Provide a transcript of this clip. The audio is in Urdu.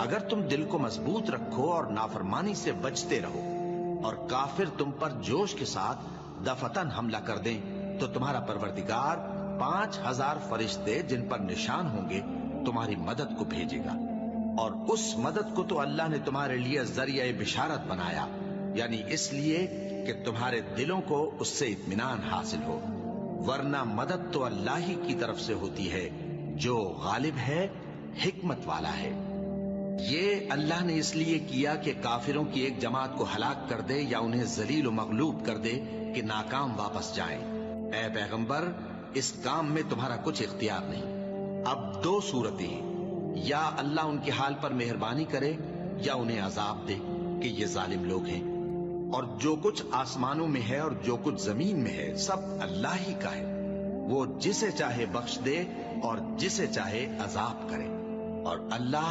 اگر تم دل کو مضبوط رکھو اور نافرمانی سے بچتے رہو اور کافر تم پر جوش کے ساتھ دفتن حملہ کر دیں تو تمہارا پروردگار 5000 فرشتے جن پر نشان ہوں گے تمہاری مدد کو بھیجے گا، اور اس مدد کو تو اللہ نے تمہارے لیے ذریعہ بشارت بنایا، یعنی اس لیے کہ تمہارے دلوں کو اس سے اطمینان حاصل ہو، ورنہ مدد تو اللہ ہی کی طرف سے ہوتی ہے جو غالب ہے، حکمت والا ہے۔ یہ اللہ نے اس لیے کیا کہ کافروں کی ایک جماعت کو ہلاک کر دے یا انہیں ذلیل و مغلوب کر دے کہ ناکام واپس جائیں۔ اے پیغمبر، اس کام میں تمہارا کچھ اختیار نہیں۔ اب دو صورتیں ہیں، یا اللہ ان کے حال پر مہربانی کرے یا انہیں عذاب دے کہ یہ ظالم لوگ ہیں، اور جو کچھ آسمانوں میں ہے اور جو کچھ زمین میں ہے سب اللہ ہی کا ہے، وہ جسے چاہے بخش دے اور جسے چاہے عذاب کرے، اور اللہ